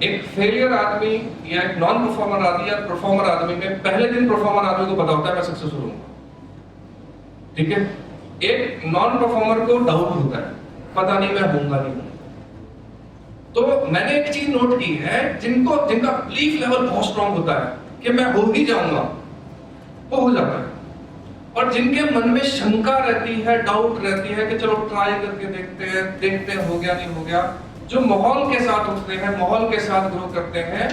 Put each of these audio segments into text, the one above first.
एक फेलियर आदमी या एक नॉन परफॉर्मर आदमी या परफॉर्मर आदमी में पहले दिन परफॉर्मर आदमी को पता होता है मैं सक्सेसफुल हूंगा, ठीक है। एक नॉन परफॉर्मर को डाउट होता है, पता नहीं मैं होऊंगा नहीं होऊंगा। तो मैंने एक चीज नोट की है, जिनका बिलीफ लेवल बहुत स्ट्रांग होता है कि मैं हो ही जाऊंगा, वो हो जाता है। और जिनके मन में शंका रहती है, डाउट रहती है कि चलो ट्राई करके देखते हैं हो गया नहीं हो गया, जो माहौल के साथ उठते हैं, माहौल के साथ ग्रो करते हैं,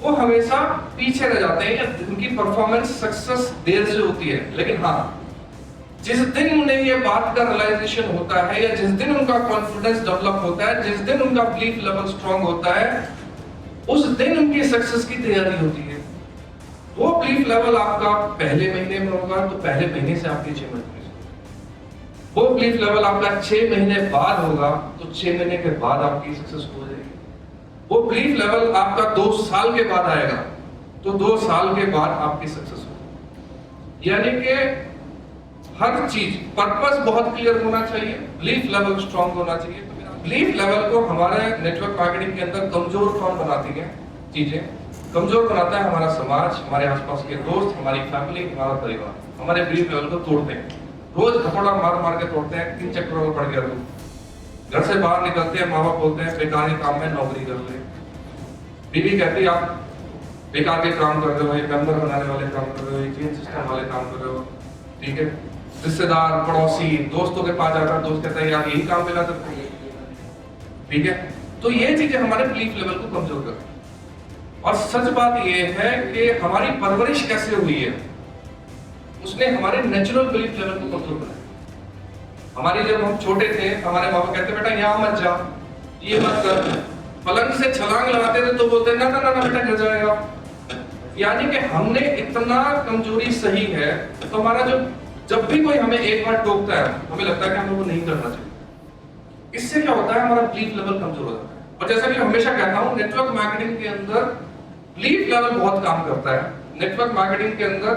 वो हमेशा पीछे रह जाते हैं। उनकी परफॉर्मेंस सक्सेस देर से होती है, लेकिन हाँ जिस दिन उन्हें ये बात का रियलाइजेशन होता है या जिस दिन उनका कॉन्फिडेंस डेवलप होता है, जिस दिन उनका बिलीफ लेवल स्ट्रांग होता है, उस दिन उनकी सक्सेस की तैयारी होती है। वो बिलीफ लेवल आपका पहले महीने में होगा तो पहले महीने से आपकी 6 महीने, वो बिलीफ लेवल आपका 6 महीने बाद होगा तो 6 महीने के बाद आपकी सक्सेस हो जाएगी। वो बिलीफ लेवल आपका 2 साल के बाद आएगा तो 2 साल के बाद आपकी सक्सेस होगी। यानी कि हर चीज पर्पस बहुत क्लियर होना चाहिए, बिलीफ लेवल स्ट्रांग होना चाहिए। तो बिलीफ लेवल को हमारे नेटवर्क मार्केटिंग के अंदर कमजोर कौन बनाती है, चीजें कमजोर बनाता है हमारा समाज, हमारे आसपास के दोस्त, हमारी फैमिली, हमारा परिवार हमारे बिलीफ लेवल को तोड़ते हैं। रोज थोड़ा मार मार के तोड़ते हैं, 3 चक्करों में पड़ गया घर से बाहर निकलते हैं, माँ बाप बोलते हैं बेकार के काम में नौकरी कर ले, बीवी कहती है आप बेकार के काम कर रहे हो, ये मेंबर बनाने वाले काम कर रहे हो, ये चेन सिस्टम वाले काम कर रहे हो, ठीक है। रिश्तेदार, पड़ोसी, दोस्तों के पास जाकर दोस्त कहता है यार यही काम मिला तेरे को, ठीक है। तो ये चीजें हमारे बिलीफ लेवल को कमजोर करती है। और सच बात ये है कि हमारी परवरिश कैसे हुई है, उसने हमारे नेचुरल बिलीफ लेवल को कमजोर बनाया। हमारे जब हम छोटे थे, हमारे माँ बाप कहते बेटा यहाँ मत जा, ये मत कर, पलंग से छलांग लगाते थे तो बोलते ना ना ना बेटा गिर जाएगा। यानी कि हमने इतना कमजोरी सही है, तो हमारा जो जब भी कोई हमें एक बार टोकता है हमें लगता है कि हमें वो नहीं करना चाहिए। इससे क्या होता है, हमारा बिलीफ लेवल कमजोर हो जाता है। और जैसा कि हमेशा कहता हूं, नेटवर्क मार्केटिंग के अंदर बिलीफ लेवल बहुत काम करता है। नेटवर्क मार्केटिंग के अंदर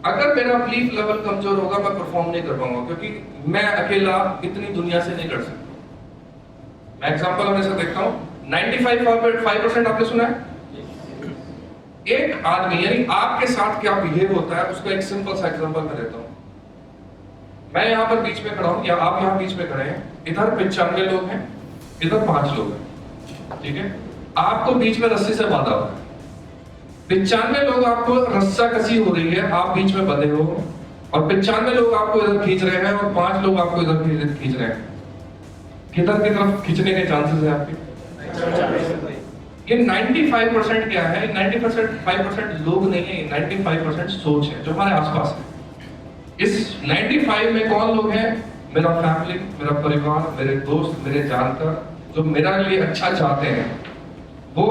अगर मेरा बिलीफ लेवल कमजोर होगा मैं परफॉर्म नहीं कर पाऊंगा, क्योंकि मैं अकेला इतनी दुनिया से नहीं कर सकता। मैं एग्जांपल हमेशा देखता हूं, 95% आपने सुना है, एक आदमी यानी आपके साथ क्या बिहेव होता है उसका एक सिंपल सा एग्जांपल मैं देता हूं। मैं यहाँ पर बीच में खड़ा हूं या आप यहाँ बीच में खड़े हैं, इधर 95 लोग हैं, इधर 5 लोग हैं, ठीक है। आपको बीच में रस्सी से बांधा हुआ है, 95 लोग आपको रस्सा कसी हो रही है, आप बीच में बंधे हो, और 95 लोग आपको इधर खींच रहे हैं और 5 लोग आपको इधर खींच रहे हैं। किधर की तरफ खींचने के चांसेस है आपके? ये 95% क्या है? 95% लोग नहीं है, 95% सोच है जो हमारे आसपास है। इस 95 में कौन लोग हैं? मेरा फैमिली, मेरा परिवार, मेरे दोस्त, मेरे जानकर जो मेरा लिए अच्छा चाहते हैं, वो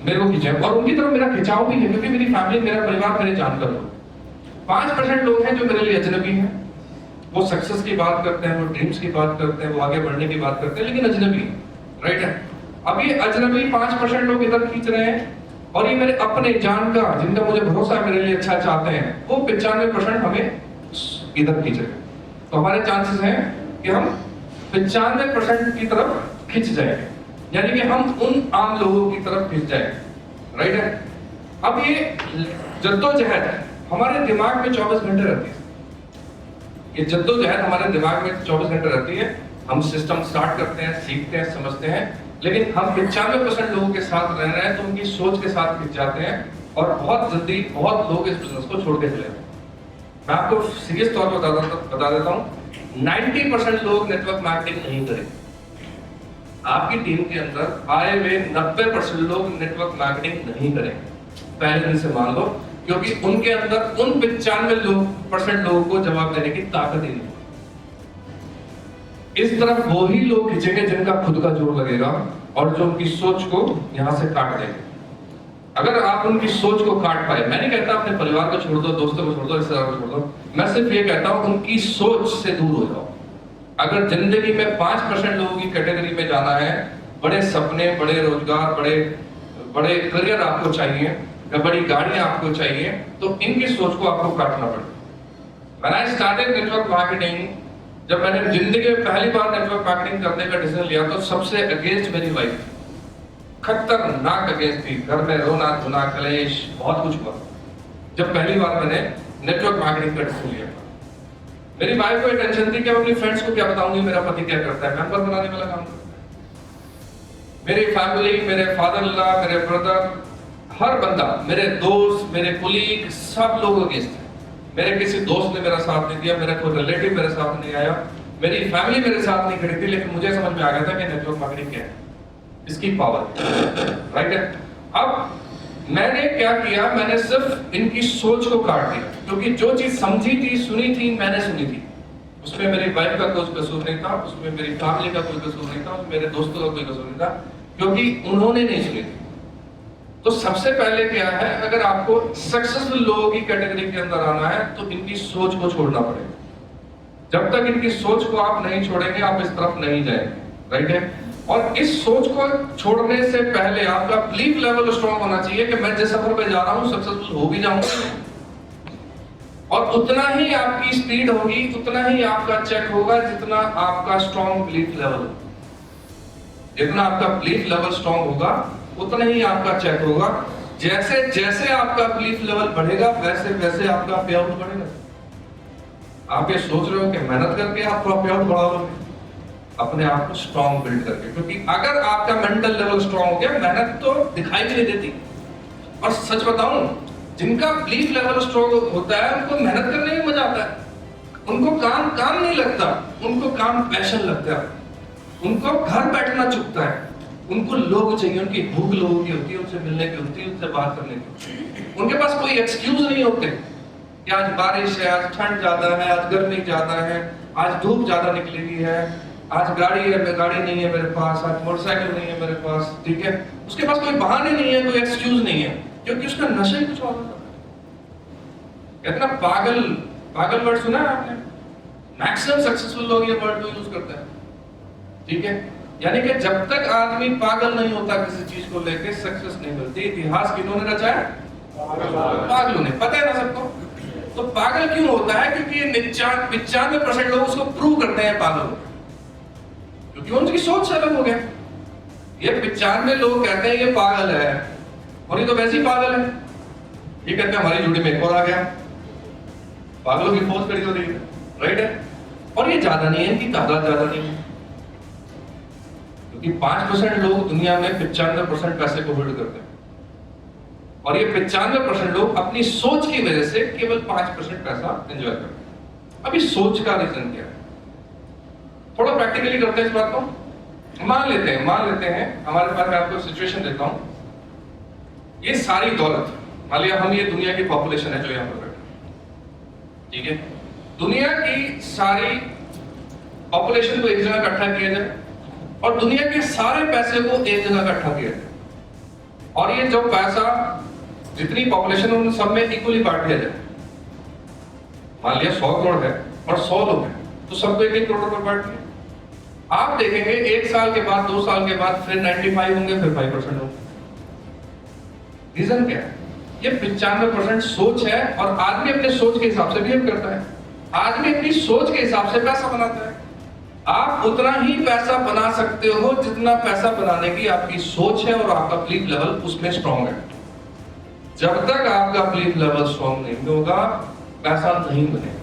मेरे को खींचे, और उनकी तरफ मेरा खिंचाव भी है क्योंकि मेरी फैमिली, मेरा परिवार, मेरे जानकर लोग। 5% लोग हैं जो मेरे लिए अजनबी हैं, वो सक्सेस की बात करते हैं, वो ड्रीम्स की बात करते हैं, वो आगे बढ़ने की बात करते हैं, लेकिन अजनबी, राइट है। अब ये अजनबी 5% लोग इधर खींच रहे हैं, और ये मेरे अपने जानकार जिनका मुझे भरोसा है, मेरे लिए अच्छा चाहते हैं, वो 95% हमें इधर खींच रहे हैं। तो हमारे चांसेस हैं कि हम 95% की तरफ खिंच जाएंगे, यानी कि हम उन आम लोगों की तरफ खिंच जाएंगे, राइट है। अब ये जद्दोजहद हमारे दिमाग में 24 घंटे रहती है, ये जद्दोजहद हमारे दिमाग में 24 घंटे रहती है। हम सिस्टम स्टार्ट करते हैं, सीखते हैं, समझते हैं, लेकिन हम 95% लोगों के साथ रह रहे हैं तो उनकी सोच के साथ खिंच जाते हैं, और बहुत जल्दी बहुत लोग इस बिजनेस को छोड़ के चले जाते हैं। मैं आपको सीरियस तौर पर बता देता हूं, 90% लोग नेटवर्क मार्केटिंग नहीं करेंगे। आपकी टीम के अंदर आए हुए 90% लोग नेटवर्क मार्केटिंग नहीं करेंगे, पहले दिन से मान लो, क्योंकि उनके अंदर उन 95% लोगों को जवाब देने की ताकत ही नहीं। इस तरफ वो ही लोग खींचेंगे जिनका खुद का जोर लगेगा और जो उनकी सोच को यहां से काट देंगे। अगर आप उनकी सोच को काट पाए, मैं नहीं कहता अपने परिवार को छोड़ दो, दोस्तों को छोड़ दो, रिश्तेदारों को छोड़ दो, मैं सिर्फ ये कहता हूं उनकी सोच से दूर हो जाओ। अगर जिंदगी में 5% लोगों की कैटेगरी में जाना है, बड़े सपने, बड़े रोजगार, बड़े करियर आपको चाहिए या बड़ी गाड़ियां आपको चाहिए, तो इनकी सोच को आपको काटना पड़ेगा। When I started network marketing, जब मैंने जिंदगी में पहली बार नेटवर्क मार्केटिंग करने का डिसीजन लिया तो सबसे अगेंस्ट मेरी वाइफ थी। खतरनाक अगेंस्ट थी, घर में रोना धोना कलेश बहुत कुछ हुआ जब पहली बार मैंने नेटवर्क मार्केटिंग का डिसीजन लिया। मेरी वाइफ को टेंशन थी कि मैं अपनी फ्रेंड्स को क्या बताऊंगी मेरा पति क्या करता है, मेंबर बनाने वाला काम करता है। मेरी फैमिली, मेरे फादर इन लॉ, मेरे ब्रदर, हर बंदा, मेरे दोस्त, मेरे कुलीग, सब लोग अगेंस्ट थे। मेरे किसी दोस्त ने मेरा साथ नहीं दिया, मेरा कोई रिलेटिव मेरे साथ नहीं आया, मेरी फैमिली मेरे साथ नहीं खड़ी थी, लेकिन मुझे समझ में आ गया था कि नेटवर्क मार्केटिंग क्या है, इसकी पावर, राइट है। अब मैंने क्या किया, मैंने सिर्फ इनकी सोच को काट दिया, क्योंकि जो चीज समझी थी, सुनी थी, मैंने सुनी थी, उसमें मेरी वाइफ का कोई कसूर नहीं था, उसमें मेरी फैमिली का कोई कसूर नहीं था, उसमें मेरे दोस्तों का कोई कसूर नहीं था, क्योंकि उन्होंने नहीं सुनी थी। तो सबसे पहले क्या है, अगर आपको सक्सेसफुल लोगों की कैटेगरी के अंदर आना है तो इनकी सोच को छोड़ना पड़ेगा। जब तक इनकी सोच को आप नहीं छोड़ेंगे आप इस तरफ नहीं जाएंगे, राइट है। और इस सोच को छोड़ने से पहले आपका बिलीफ लेवल स्ट्रांग होना चाहिए कि मैं जिस सफर पे जा रहा हूं सक्सेसफुल हो भी जाऊंगा, और उतना ही आपकी स्पीड होगी, उतना ही आपका चेक होगा जितना आपका स्ट्रांग बिलीफ लेवल। जितना आपका बिलीफ लेवल स्ट्रांग होगा उतना ही आपका चेक होगा। जैसे जैसे आपका बिलीफ लेवल बढ़ेगा वैसे वैसे आपका पे आउट बढ़ेगा। आप ये सोच रहे हो कि मेहनत करके आप पे आउट बढ़ा लोगे, अपने आप को स्ट्रांग बिल्ड करके, क्योंकि अगर आपका मेंटल लेवल स्ट्रांग हो गया मेहनत तो दिखाई भी नहीं देती। और सच बताऊं, जिनका बिलीफ लेवल स्ट्रांग होता है उनको मेहनत करने में मजा आता है, उनको काम नहीं लगता, उनको काम पैशन लगता है, उनको घर बैठना चुभता है, उनको लोग चाहिए, उनकी भूख लोगों की होती है, उनसे मिलने की होती है, उनसे बात करने की। उनके पास कोई एक्सक्यूज नहीं होते कि आज बारिश है, आज ठंड ज्यादा है, आज गर्मी ज्यादा है, आज धूप ज्यादा निकलेगी है, आज गाड़ी है, गाड़ी नहीं है मेरे पास, आज मोटरसाइकिल नहीं है मेरे पास, ठीक है। उसके पास कोई बहाने नहीं है, कोई एक्सक्यूज नहीं है, क्योंकि उसका नशा ही कुछ और होता है। कितना पागल वर्ड सुना है आपने? मैक्सिमम सक्सेसफुल लोग ये वर्ड को यूज करते हैं, ठीक है। यानी कि जब तक आदमी पागल नहीं होता किसी चीज को लेकर सक्सेस नहीं मिलती। इतिहास किन्होंने रचा है? पागलों ने। पता है ना सबको? तो पागल क्यों होता है? क्योंकि 95% लोग उसको प्रूव करते हैं पागल, क्योंकि उनकी सोच अलग हो गया। ये 95 लोग कहते हैं ये पागल है, और ये तो वैसे ही पागल है। ये कहते हैं हमारी जुड़ी में एक और आ गया, पागलों की फौज खड़ी हो रही है, राइट है। और ये ज्यादा नहीं है, इनकी तादाद ज्यादा नहीं है, क्योंकि 5% लोग दुनिया में 95% पैसे को होल्ड करते हैं, और ये 95% लोग अपनी सोच की वजह से केवल 5% पैसा एंजॉय करते हैं। अभी सोच का रीजन क्या है? थोड़ा प्रैक्टिकली करते हैं इस बात को। मान लेते हैं हमारे पास, मैं आपको सिचुएशन देता हूं, ये सारी दौलत, मान लिया हम ये दुनिया की पॉपुलेशन है जो यहां पर बैठे, ठीक है। दुनिया की सारी पॉपुलेशन को एक जगह इकट्ठा किया जाए और दुनिया के सारे पैसे को एक जगह इकट्ठा किया जाए, और ये जो पैसा जितनी पॉपुलेशन उन सब में इक्वली बांट दिया जाए। मान लिया 100 करोड़ है और 100 लोग हैं, तो सबको 1-1 करोड़ पर बांट दिया। आप देखेंगे 1 साल के बाद, 2 साल के बाद फिर 95 होंगे, फिर 5% होंगे। रीजन क्या है? ये 95% सोच है, और आदमी अपने सोच के हिसाब से बिहेव करता है। आदमी अपनी सोच के हिसाब से पैसा बनाता है। आप उतना ही पैसा बना सकते हो जितना पैसा बनाने की आपकी सोच है और आपका बिलीफ लेवल उसमें स्ट्रांग है। जब तक आपका बिलीफ लेवल स्ट्रांग नहीं होगा पैसा नहीं बनेगा।